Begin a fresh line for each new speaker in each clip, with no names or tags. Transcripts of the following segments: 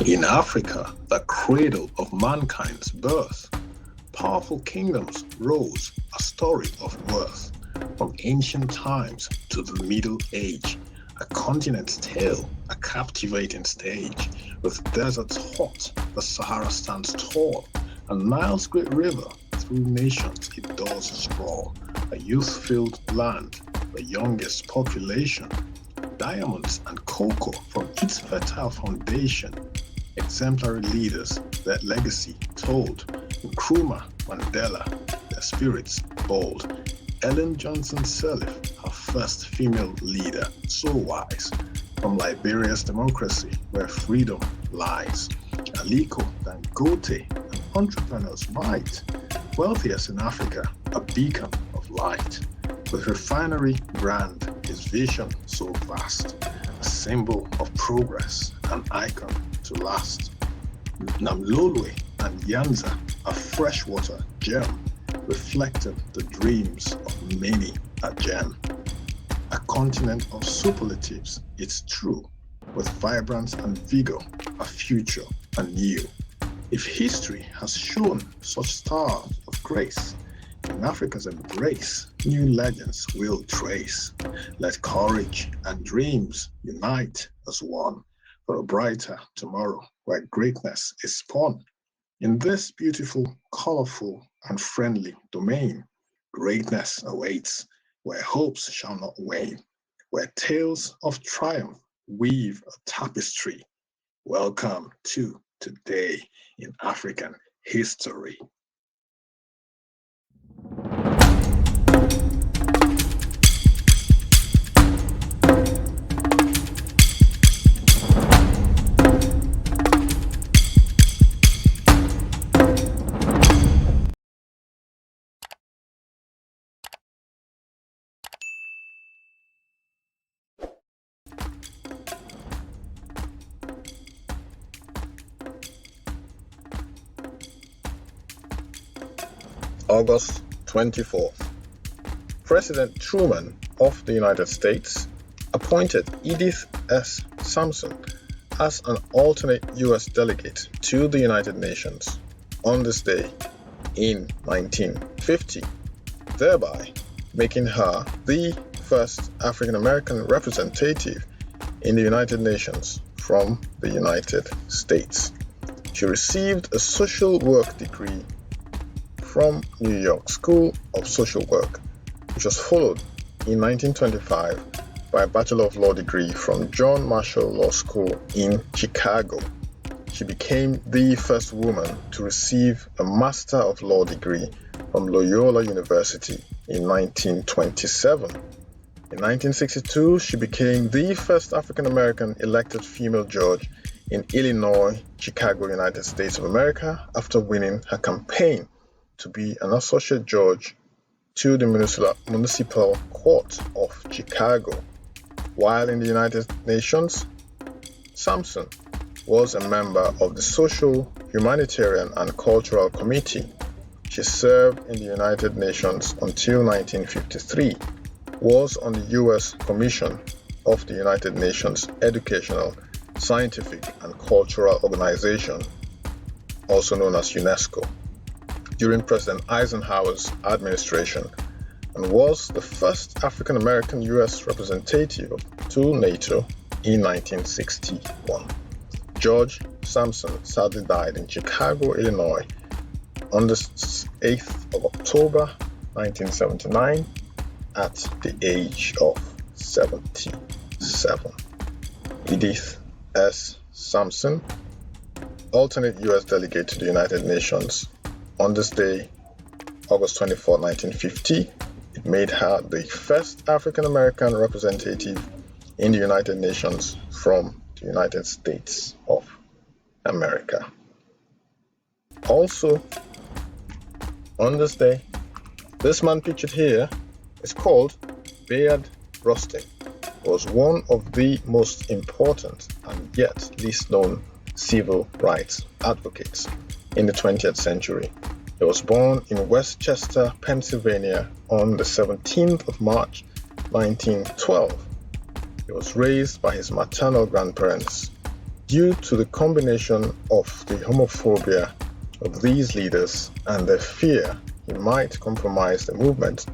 In Africa, the cradle of mankind's birth, powerful kingdoms rose, a story of worth. From ancient times to the Middle Age, a continent's tale, a captivating stage. With deserts hot, the Sahara stands tall, and Nile's great river through nations it does sprawl. A youth-filled land, the youngest population, diamonds and cocoa from its fertile foundation. Exemplary leaders, their legacy told. Nkrumah, Mandela, their spirits bold. Ellen Johnson Sirleaf, her first female leader, so wise. From Liberia's democracy, where freedom lies. Aliko Dangote, an entrepreneur's might. Wealthiest in Africa, a beacon of light. With refinery brand, his vision so vast. A symbol of progress, an icon to last. Namlolwe and Nyanza, a freshwater gem, reflected the dreams of many a gem. A continent of superlatives, it's true, with vibrance and vigor, a future anew. If history has shown such stars of grace, in Africa's embrace, new legends will trace. Let courage and dreams unite as one for a brighter tomorrow where greatness is spun. In this beautiful, colorful, and friendly domain, greatness awaits, where hopes shall not wane, where tales of triumph weave a tapestry. Welcome to Today in African History. August 24th. President Truman of the United States appointed Edith S. Sampson as an alternate U.S. delegate to the United Nations on this day in 1950, thereby making her the first African American representative in the United Nations from the United States. She received a social work degree from New York School of Social Work, which was followed in 1925 by a Bachelor of Law degree from John Marshall Law School in Chicago. She became the first woman to receive a Master of Law degree from Loyola University in 1927. In 1962, she became the first African American elected female judge in Illinois, Chicago, United States of America, after winning her campaign to be an associate judge to the Municipal Court of Chicago. While in the United Nations, Sampson was a member of the Social, Humanitarian, and Cultural Committee. She served in the United Nations until 1953, was on the U.S. Commission of the United Nations Educational, Scientific, and Cultural Organization, also known as UNESCO, during President Eisenhower's administration, and was the first African American U.S. representative to NATO in 1961. George Sampson sadly died in Chicago, Illinois on the 8th of October 1979 at the age of 77. Edith S. Sampson, alternate U.S. delegate to the United Nations. On this day, August 24, 1950, it made her the first African American representative in the United Nations from the United States of America. Also, on this day, this man pictured here is called Bayard Rustin. Was one of the most important and yet least known civil rights advocates in the 20th century. He was born in Westchester, Pennsylvania on the 17th of March, 1912. He was raised by his maternal grandparents, Due to the combination of the homophobia of these leaders and their fear he might compromise the movement,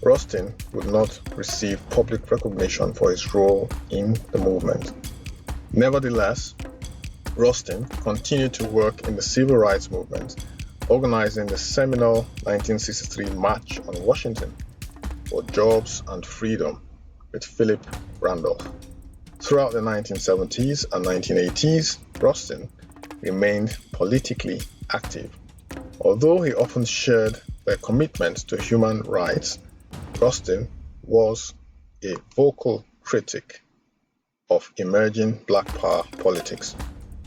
Rustin would not receive public recognition for his role in the movement. Nevertheless, Rustin continued to work in the civil rights movement, organizing the seminal 1963 March on Washington for Jobs and Freedom with Philip Randolph. Throughout the 1970s and 1980s, Rustin remained politically active. Although he often shared their commitment to human rights, Rustin was a vocal critic of emerging Black Power politics.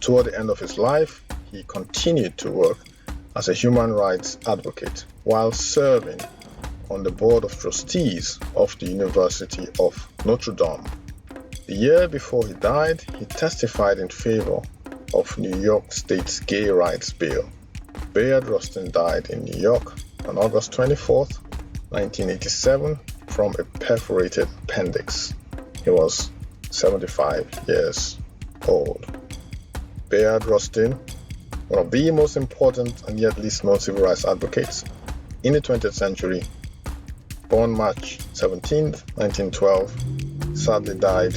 Toward the end of his life, he continued to work as a human rights advocate while serving on the board of trustees of the University of Notre Dame. The year before he died, he testified in favor of New York State's gay rights bill. Bayard Rustin died in New York on August 24, 1987, from a perforated appendix. He was 75 years old. Bayard Rustin, one of the most important and yet least known civil rights advocates in the 20th century, born March 17, 1912, sadly died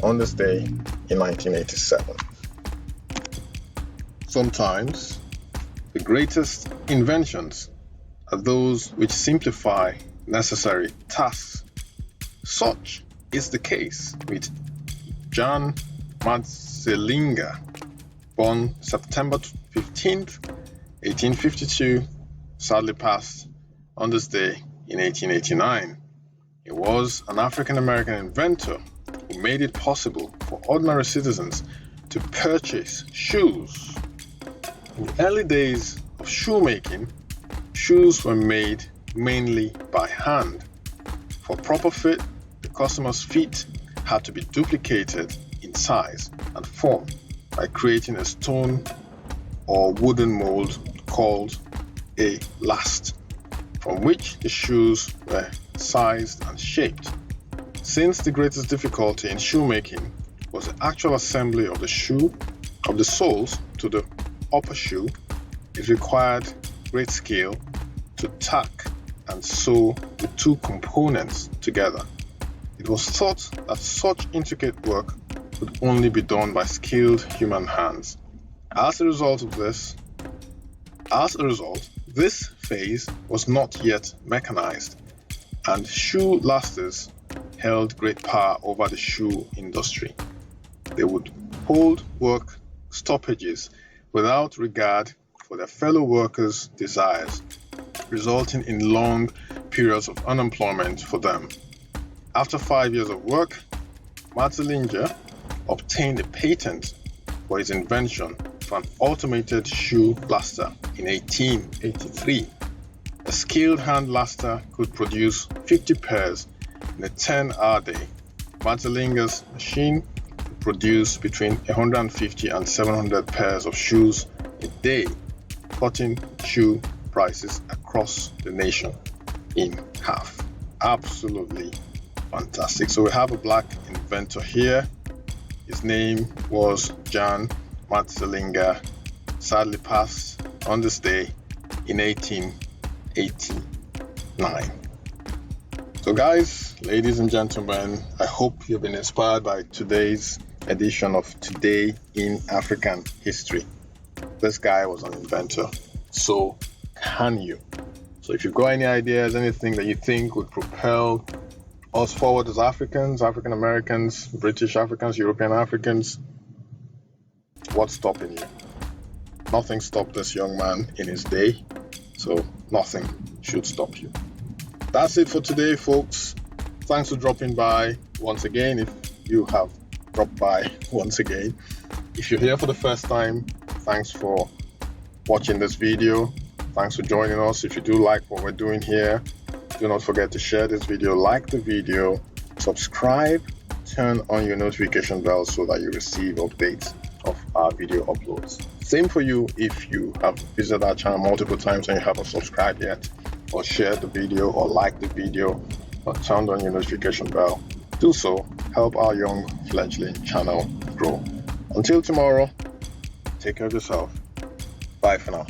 on this day in 1987. Sometimes the greatest inventions are those which simplify necessary tasks. Such is the case with John Matzeliger, born September 15, 1852, sadly passed on this day in 1889. He was an African-American inventor who made it possible for ordinary citizens to purchase shoes. In the early days of shoemaking, shoes were made mainly by hand. For proper fit, the customer's feet had to be duplicated in size and form by creating a stone or wooden mold called a last, from which the shoes were sized and shaped. Since the greatest difficulty in shoemaking was the actual assembly of the soles to the upper shoe, it required great skill to tack and sew the two components together. It was thought that such intricate work could only be done by skilled human hands. As a result, this phase was not yet mechanized, and shoe lasters held great power over the shoe industry. They would hold work stoppages without regard for their fellow workers' desires, resulting in long periods of unemployment for them. After 5 years of work, Matzeliger obtained a patent for his invention for an automated shoe laster in 1883. A skilled hand laster could produce 50 pairs in a 10-hour day. Matzeliger's machine could produce between 150 and 700 pairs of shoes a day, cutting shoe prices across the nation in half. Absolutely fantastic. So we have a black inventor here. His name was John Matzeliger, sadly passed on this day in 1889. So guys, ladies and gentlemen, I hope you've been inspired by today's edition of Today in African History. This guy was an inventor. So can you? So if you've got any ideas, anything that you think would propel us forward as Africans, African Americans, British Africans, European Africans, what's stopping you? Nothing stopped this young man in his day, so nothing should stop you. That's it for today, folks. Thanks for dropping by once again. If you have dropped by once again, if you're here for the first time, thanks for watching this video. Thanks for joining us. If you do like what we're doing here, do not forget to share this video, like the video, subscribe, turn on your notification bell so that you receive updates of our video uploads. Same for you if you have visited our channel multiple times and you haven't subscribed yet, or shared the video, or liked the video, or turned on your notification bell. Do so. Help our young fledgling channel grow. Until tomorrow, take care of yourself. Bye for now.